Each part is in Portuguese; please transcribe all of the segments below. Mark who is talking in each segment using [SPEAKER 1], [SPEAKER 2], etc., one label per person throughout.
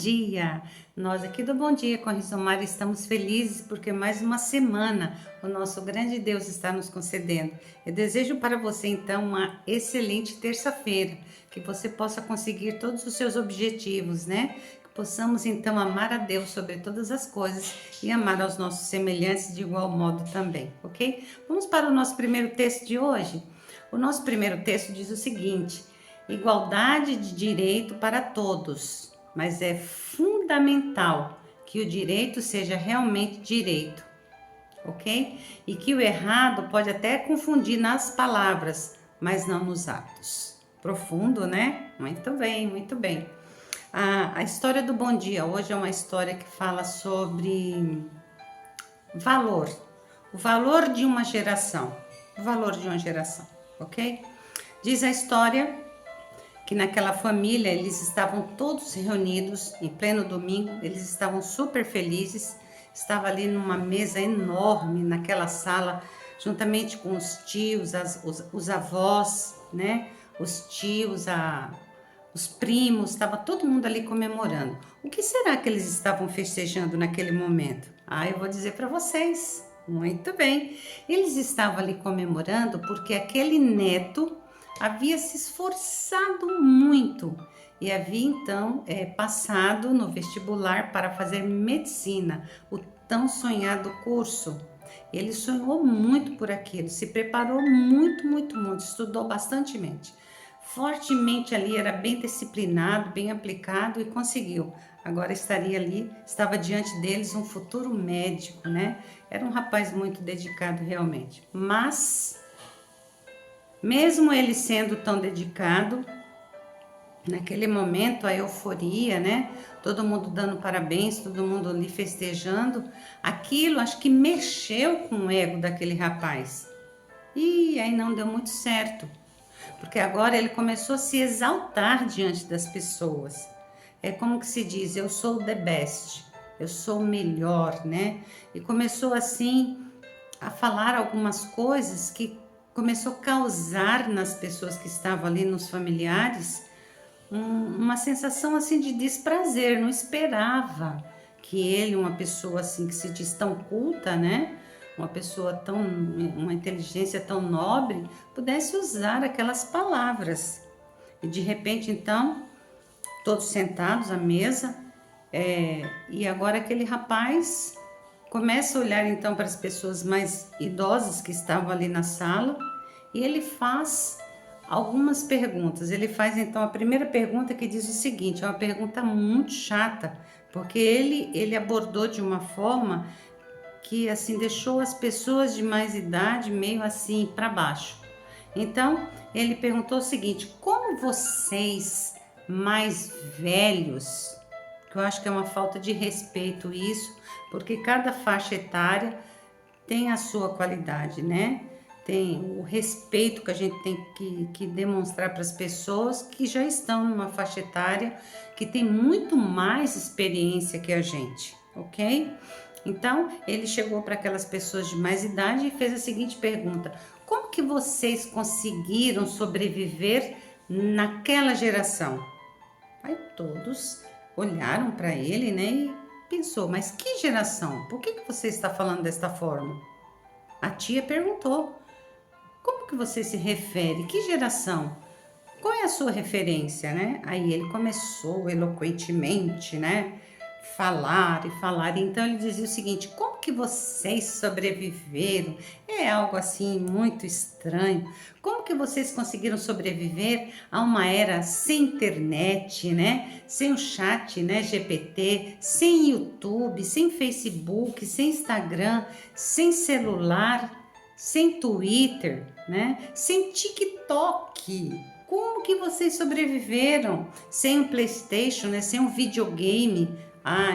[SPEAKER 1] dia! Nós aqui do Bom Dia com a Rizomar estamos felizes porque mais uma semana o nosso grande Deus está nos concedendo. Eu desejo para você então uma excelente terça-feira, que você possa conseguir todos os seus objetivos, né? Que possamos então amar a Deus sobre todas as coisas e amar aos nossos semelhantes de igual modo também, ok? Vamos para o nosso primeiro texto de hoje? O nosso primeiro texto diz o seguinte: igualdade de direito para todos, mas é fundamental que o direito seja realmente direito, ok? E que o errado pode até confundir nas palavras, mas não nos atos. Profundo, né? Muito bem, muito bem. A história do Bom Dia hoje é uma história que fala sobre valor, o valor de uma geração, o valor de uma geração, ok? Diz a história que naquela família eles estavam todos reunidos em pleno domingo, eles estavam super felizes, estava ali numa mesa enorme naquela sala, juntamente com os tios, os avós, né? Os tios, os primos, estava todo mundo ali comemorando. O que será que eles estavam festejando naquele momento? Eu vou dizer para vocês. Muito bem. Eles estavam ali comemorando porque aquele neto havia se esforçado muito e havia então passado no vestibular para fazer medicina, o tão sonhado curso. Ele sonhou muito por aquilo, se preparou muito, muito, muito, estudou bastantemente. Fortemente ali, era bem disciplinado, bem aplicado e conseguiu. Agora estava diante deles um futuro médico, né? Era um rapaz muito dedicado realmente. Mas mesmo ele sendo tão dedicado, naquele momento a euforia, né? Todo mundo dando parabéns, todo mundo ali festejando, aquilo acho que mexeu com o ego daquele rapaz. E aí não deu muito certo, porque agora ele começou a se exaltar diante das pessoas. É como que se diz, eu sou the best, eu sou o melhor, né? E começou assim a falar algumas coisas que começou a causar nas pessoas que estavam ali, nos familiares, uma sensação assim de desprazer. Não esperava que ele, uma pessoa assim que se diz tão culta, né? Uma inteligência tão nobre, pudesse usar aquelas palavras. E de repente, então, todos sentados à mesa, e agora aquele rapaz começa a olhar então para as pessoas mais idosas que estavam ali na sala e ele faz algumas perguntas. Ele faz então a primeira pergunta, que diz o seguinte, é uma pergunta muito chata, porque ele abordou de uma forma que assim deixou as pessoas de mais idade meio assim para baixo. Então, ele perguntou o seguinte: como vocês mais velhos, que eu acho que é uma falta de respeito isso, porque cada faixa etária tem a sua qualidade, né? Tem o respeito que a gente tem que demonstrar para as pessoas que já estão numa faixa etária que tem muito mais experiência que a gente, ok? Então, ele chegou para aquelas pessoas de mais idade e fez a seguinte pergunta: como que vocês conseguiram sobreviver naquela geração? Aí todos olharam para ele, né, e pensou, mas que geração? Por que você está falando desta forma? A tia perguntou, como que você se refere? Que geração? Qual é a sua referência, né? Aí ele começou eloquentemente, né? Falar e falar. Então ele dizia o seguinte: como que vocês sobreviveram? É algo assim muito estranho. Como que vocês conseguiram sobreviver a uma era sem internet, né? Sem o chat, né? GPT, sem YouTube, sem Facebook, sem Instagram, sem celular, sem Twitter, né? Sem TikTok. Como que vocês sobreviveram sem um PlayStation, né? Sem um videogame?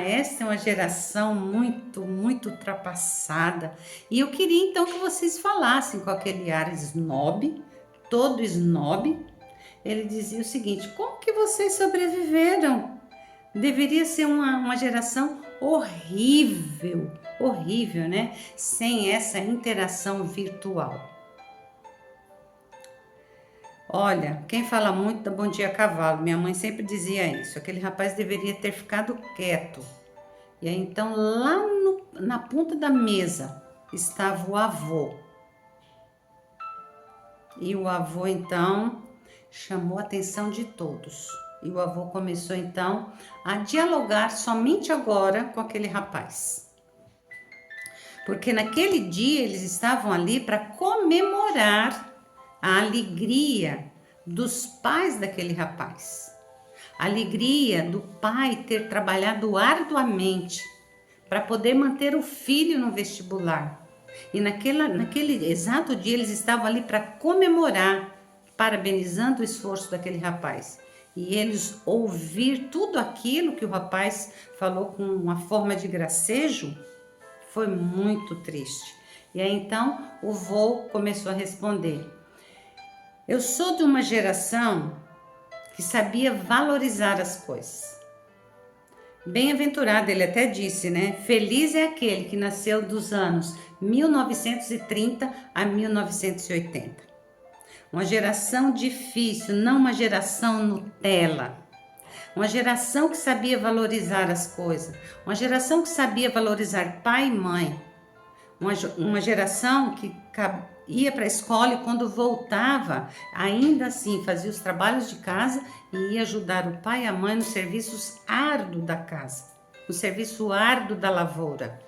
[SPEAKER 1] Essa é uma geração muito, muito ultrapassada. E eu queria então que vocês falassem com aquele ar snob, todo snob. Ele dizia o seguinte: como que vocês sobreviveram? Deveria ser uma geração horrível, horrível, né? Sem essa interação virtual. Olha, quem fala muito dá bom dia a cavalo. Minha mãe sempre dizia isso. Aquele rapaz deveria ter ficado quieto. E aí então lá na ponta da mesa estava o avô. E o avô então chamou a atenção de todos. E o avô começou então a dialogar somente agora com aquele rapaz. Porque naquele dia eles estavam ali para comemorar a alegria dos pais daquele rapaz. A alegria do pai ter trabalhado arduamente para poder manter o filho no vestibular. E naquele exato dia eles estavam ali para comemorar, parabenizando o esforço daquele rapaz. E eles ouvir tudo aquilo que o rapaz falou com uma forma de gracejo, foi muito triste. E aí então o vô começou a responder: eu sou de uma geração que sabia valorizar as coisas. Bem-aventurado, ele até disse, né? Feliz é aquele que nasceu dos anos 1930 a 1980. Uma geração difícil, não uma geração Nutella. Uma geração que sabia valorizar as coisas. Uma geração que sabia valorizar pai e mãe. Uma geração que ia para a escola e quando voltava, ainda assim fazia os trabalhos de casa e ia ajudar o pai e a mãe nos serviços árduos da casa, no serviço árduo da lavoura.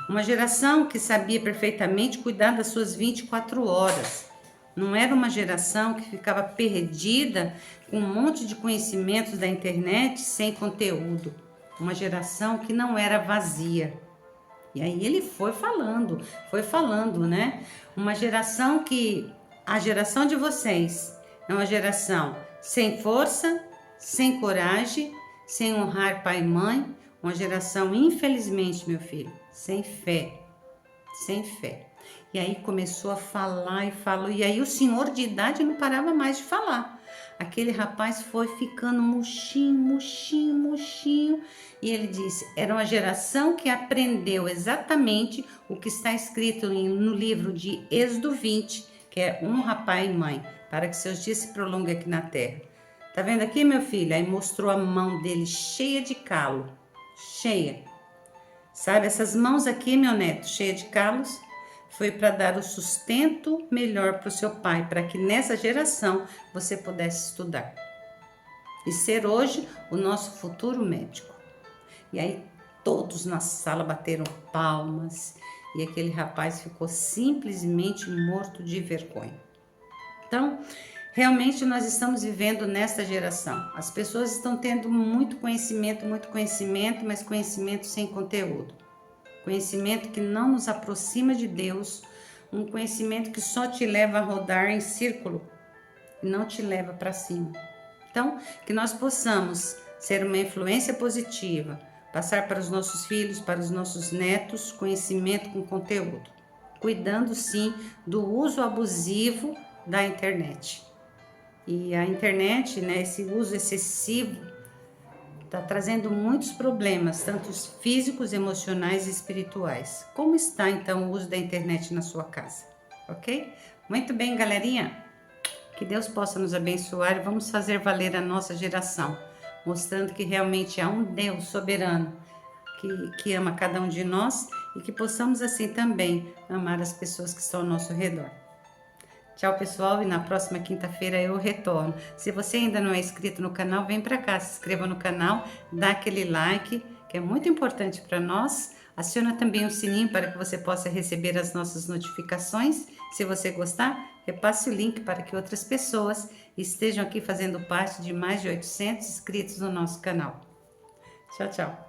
[SPEAKER 1] Uma geração que sabia perfeitamente cuidar das suas 24 horas. Não era uma geração que ficava perdida com um monte de conhecimentos da internet sem conteúdo. Uma geração que não era vazia. E aí ele foi falando, né? Uma geração que, a geração de vocês, é uma geração sem força, sem coragem, sem honrar pai e mãe, uma geração, infelizmente, meu filho, sem fé. E aí começou a falar e falou, e aí o senhor de idade não parava mais de falar. Aquele rapaz foi ficando murchinho, e ele disse, era uma geração que aprendeu exatamente o que está escrito no livro de Êxodo 20, que é honra pai e mãe, para que seus dias se prolonguem aqui na terra. Tá vendo aqui, meu filho? Aí mostrou a mão dele cheia de calo, cheia. Sabe, essas mãos aqui, meu neto, cheia de calos, foi para dar o sustento melhor para o seu pai, para que nessa geração você pudesse estudar e ser hoje o nosso futuro médico. E aí todos na sala bateram palmas e aquele rapaz ficou simplesmente morto de vergonha. Então, realmente nós estamos vivendo nesta geração. As pessoas estão tendo muito conhecimento, mas conhecimento sem conteúdo. Conhecimento que não nos aproxima de Deus, um conhecimento que só te leva a rodar em círculo, não te leva para cima. Então, que nós possamos ser uma influência positiva, passar para os nossos filhos, para os nossos netos, conhecimento com conteúdo, cuidando sim do uso abusivo da internet. E a internet, né, esse uso excessivo, está trazendo muitos problemas, tanto físicos, emocionais e espirituais. Como está, então, o uso da internet na sua casa? Ok? Muito bem, galerinha. Que Deus possa nos abençoar e vamos fazer valer a nossa geração, mostrando que realmente há um Deus soberano que ama cada um de nós e que possamos, assim, também amar as pessoas que estão ao nosso redor. Tchau, pessoal, e na próxima quinta-feira eu retorno. Se você ainda não é inscrito no canal, vem para cá, se inscreva no canal, dá aquele like, que é muito importante para nós. Aciona também o sininho para que você possa receber as nossas notificações. Se você gostar, repasse o link para que outras pessoas estejam aqui fazendo parte de mais de 800 inscritos no nosso canal. Tchau, tchau.